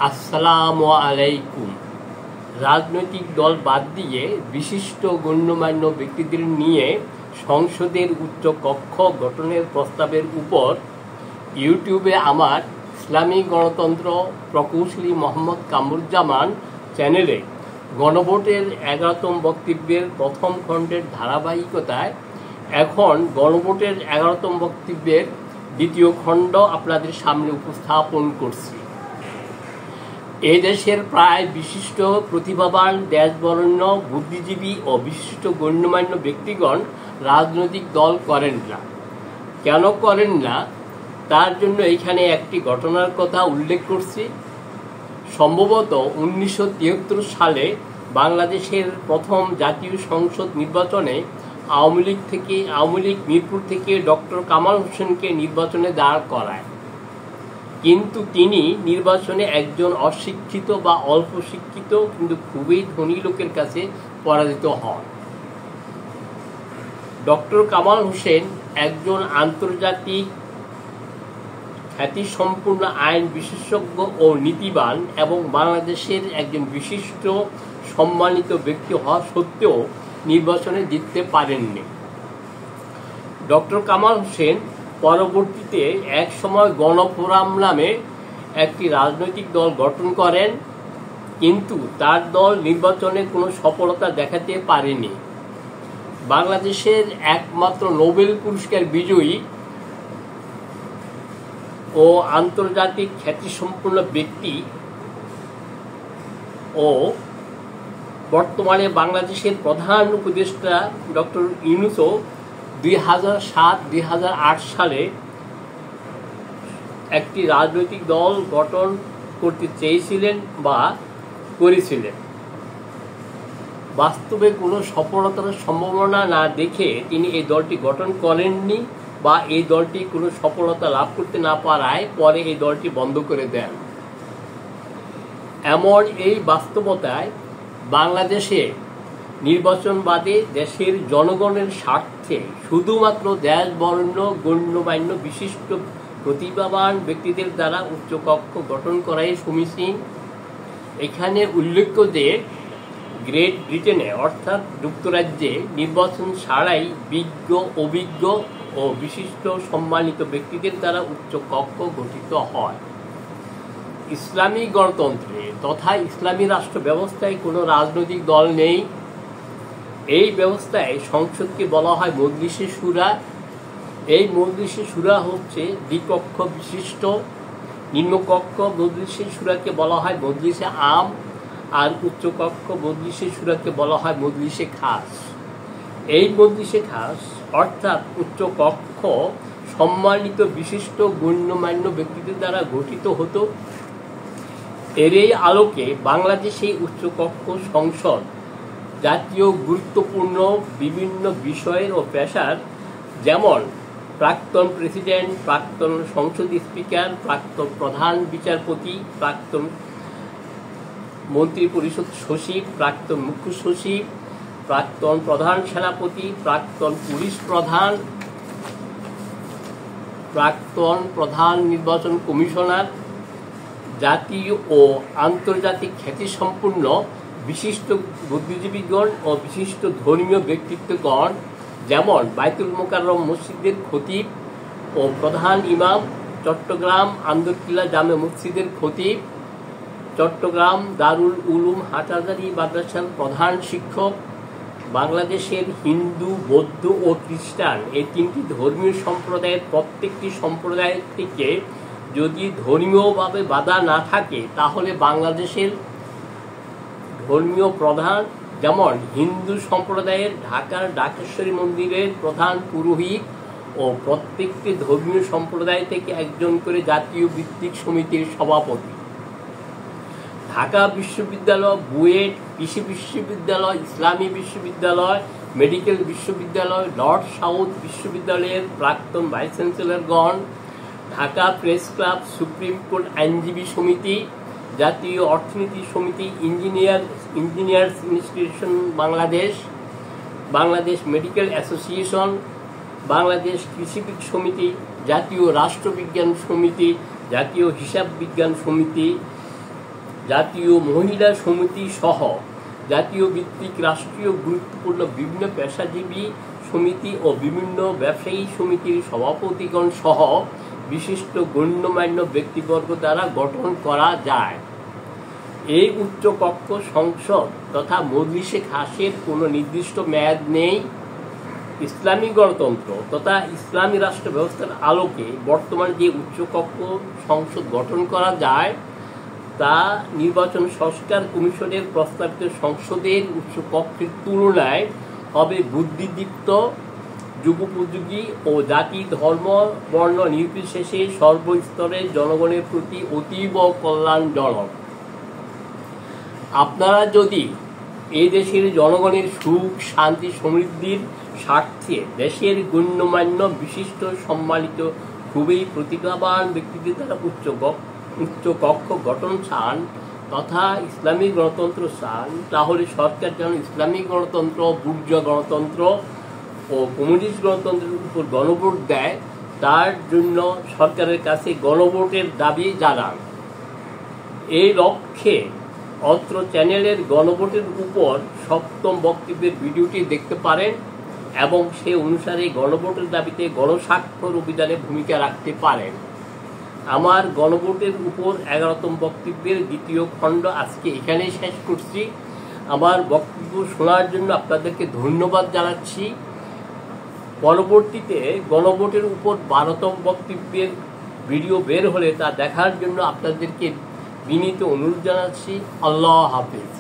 আসসালামু আলাইকুম। রাজনৈতিক দল বাদ দিয়ে বিশিষ্ট গণ্যমান্য ব্যক্তিদের নিয়ে সংসদের উচ্চ কক্ষ গঠনের প্রস্তাবের উপর ইউটিউবে আমার ইসলামী গণতন্ত্র প্রকৌশলী মোহাম্মদ কামরুজ্জামান চ্যানেলে গণভোটের 11তম বক্তব্যের প্রথম খণ্ডের ধারাবাহিকতায় এখন গণভোটের 11তম বক্তব্যের দ্বিতীয় খণ্ড আপনাদের সামনে উপস্থাপন করছি। এ দেশের প্রায় বিশিষ্ট প্রতিভাবান দেশবরেণ্য বুদ্ধিজীবী ও বিশিষ্ট গণ্যমান্য ব্যক্তিগণ রাজনৈতিক দল করেন না। কেন করেন না তার জন্য এখানে একটি ঘটনার কথা উল্লেখ করছি। সম্ভবত 1973 সালে বাংলাদেশের প্রথম জাতীয় সংসদ নির্বাচনে আওয়ামী লীগ মিরপুর থেকে ডক্টর কামাল হোসেনকে নির্বাচনে দাঁড় করায়, কিন্তু তিনি নির্বাচনে একজন অশিক্ষিত বা অল্প শিক্ষিত কিন্তু খুবই ধনী লোকের কাছে পরাজিত হন। ডক্টর কামাল হোসেন একজন আন্তর্জাতিক খ্যাতিসম্পন্ন আইন বিশেষজ্ঞ ও নীতিবান এবং বাংলাদেশের একজন বিশিষ্ট সম্মানিত ব্যক্তি হওয়া সত্ত্বেও নির্বাচনে জিততে পারেননি। ডক্টর কামাল হোসেন পরবর্তীতে এক সময় গণফোরাম নামে একটি রাজনৈতিক দল গঠন করেন, কিন্তু তার দল নির্বাচনে কোনো সফলতা দেখাতে পারেনি। বাংলাদেশের একমাত্র নোবেল পুরস্কার বিজয়ী ও আন্তর্জাতিক খ্যাতিসম্পন্ন ব্যক্তি ও বর্তমানে বাংলাদেশের প্রধান উপদেষ্টা ডক্টর ইউনূসও 2007-2008 সালে একটি রাজনৈতিক দল গঠন করতে চেয়েছিলেন বা করেছিলেন। বাস্তবে কোনো সফলতার সম্ভাবনা না দেখে তিনি এই দলটি গঠন করেননি বা এই দলটি কোনো সফলতা লাভ করতে না পারায় পরে এই দলটি বন্ধ করে দেন। এমন এই বাস্তবতায় বাংলাদেশে নির্বাচন বাদে দেশের জনগণের স্বার্থে শুধুমাত্র দেশবরেণ্য গণ্যমান্য বিশিষ্ট প্রতিভাবান ব্যক্তিদের দ্বারা উচ্চকক্ষ গঠন করাই সমীচীন। এখানে উল্লেখ্য যে গ্রেট ব্রিটেনে অর্থাৎ যুক্তরাজ্যে নির্বাচন ছাড়াই বিজ্ঞ, অভিজ্ঞ ও বিশিষ্ট সম্মানিত ব্যক্তিদের দ্বারা উচ্চকক্ষ গঠিত হয়। ইসলামী গণতন্ত্রে তথা ইসলামী রাষ্ট্র ব্যবস্থায় কোনো রাজনৈতিক দল নেই। এই ব্যবস্থায় সংসদকে বলা হয় মজলিসে শুরা। এই মজলিসে শুরা হচ্ছে দ্বিকক্ষ বিশিষ্ট। নিম্নকক্ষ মজলিসে শুরাকে বলা হয় মজলিসে আম, আর উচ্চকক্ষ মজলিসে শুরাকে বলা হয় মজলিসে খাস। এই মজলিসে খাস অর্থাৎ উচ্চকক্ষ সম্মানিত বিশিষ্ট গণ্যমান্য ব্যক্তিদের দ্বারা গঠিত হতো। এর এই আলোকে বাংলাদেশে উচ্চকক্ষ সংসদ জাতীয় গুরুত্বপূর্ণ বিভিন্ন বিষয়ের ও পেশার, যেমন প্রাক্তন প্রেসিডেন্ট, প্রাক্তন সংসদ স্পিকার, প্রাক্তন প্রধান বিচারপতি, প্রাক্তন মন্ত্রী পরিষদ সচিব, প্রাক্তন মুখ্য সচিব, প্রাক্তন প্রধান সেনাপতি, প্রাক্তন পুলিশ প্রধান, প্রাক্তন প্রধান নির্বাচন কমিশনার, জাতীয় ও আন্তর্জাতিক খ্যাতিসম্পন্ন বিশিষ্ট বুদ্ধিজীবীগণ ও বিশিষ্ট ধর্মীয় ব্যক্তিত্বগণ, যেমন বাইতুল মোকাররম মসজিদের খতিব ও প্রধান ইমাম, চট্টগ্রাম আন্দরকিল্লা জামে মসজিদের খতিব, চট্টগ্রাম দারুল উলুম হাটহাজারী মাদ্রাসার প্রধান শিক্ষক, বাংলাদেশের হিন্দু, বৌদ্ধ ও খ্রিস্টান এই তিনটি ধর্মীয় সম্প্রদায়ের প্রত্যেকটি সম্প্রদায় থেকে যদি ধর্মীয়ভাবে বাধা না থাকে তাহলে বাংলাদেশের ধর্মীয় প্রধান, যেমন হিন্দু সম্প্রদায়ের ঢাকার ঢাকেশ্বরী মন্দিরের প্রধান পুরোহিত ও প্রত্যেকটি ধর্মীয় সম্প্রদায় থেকে একজন করে জাতীয় ভিত্তিক সমিতির সভাপতি, ঢাকা বিশ্ববিদ্যালয়, বুয়েট, কৃষি বিশ্ববিদ্যালয়, ইসলামী বিশ্ববিদ্যালয়, মেডিকেল বিশ্ববিদ্যালয়, নর্থ সাউথ বিশ্ববিদ্যালয়ের প্রাক্তন ভাইস চ্যান্সেলরগণ, Dhaka press club, supreme court আইনজীবী সমিতি, জাতীয় অর্থনীতি সমিতি, engineers institution Bangladesh, Bangladesh medical association, Bangladesh কৃষিবিদ সমিতি, জাতীয় রাষ্ট্রবিজ্ঞান সমিতি, জাতীয় হিসাব বিজ্ঞান সমিতি, জাতীয় মহিলা সমিতি সহ জাতীয় ভিত্তিক রাষ্ট্রীয় গুরুত্বপূর্ণ বিভিন্ন পেশাজীবী সমিতি ও বিভিন্ন ব্যবসায়ী সমিতির সভাপতিগণ সহ বিশিষ্ট গণ্যমান্য ব্যক্তিবর্গ দ্বারা গঠন করা যায়। এই উচ্চকক্ষ সংসদ তথা মজলিসে খাসের কোনো নির্দিষ্ট মেয়াদ নেই। ইসলামী গণতন্ত্র তথা ইসলামী রাষ্ট্র ব্যবস্থার আলোকে বর্তমানে যে উচ্চকক্ষ সংসদ গঠন করা যায় তা নির্বাচন সংস্কার কমিশনের প্রস্তাবিত সংসদের উচ্চকক্ষের তুলনায় হবে বুদ্ধিদীপ্ত, যুগোপযোগী ও জাতি ধর্ম বর্ণ নির্বিশেষে সর্বস্তরের জনগণের প্রতি অতীব কল্যাণজনক। আপনারা যদি এই দেশের জনগণের সুখ শান্তি সমৃদ্ধির স্বার্থে দেশের গণ্যমান্য বিশিষ্ট সম্মানিত খুবই প্রতিভাবান ব্যক্তিদের দ্বারা উচ্চকক্ষ গঠন চান তথা ইসলামী গণতন্ত্র চান, তাহলে সরকার যেন ইসলামী গণতন্ত্র, বুর্জোয়া গণতন্ত্র ও কমিউনিস্ট গণতন্ত্রের উপর গণভোট দেয়, তার জন্য সরকারের কাছে গণভোটের দাবি জানান। এই লক্ষ্যে অত্র চ্যানেলের গণভোটের উপর সপ্তম বক্তব্যের ভিডিওটি দেখতে পারেন এবং সে অনুসারে গণভোটের দাবিতে গণস্বাক্ষর অভিযানে ভূমিকা রাখতে পারেন। আমার গণভোটের উপর 11তম বক্তব্যের দ্বিতীয় খণ্ড আজকে এখানেই শেষ করছি। আমার বক্তব্য শোনার জন্য আপনাদেরকে ধন্যবাদ জানাচ্ছি। পরবর্তীতে গণভোটের উপর 12তম বক্তব্যের ভিডিও বের হলে তা দেখার জন্য আপনাদেরকে বিনীত অনুরোধ জানাচ্ছি। আল্লাহ হাফেজ।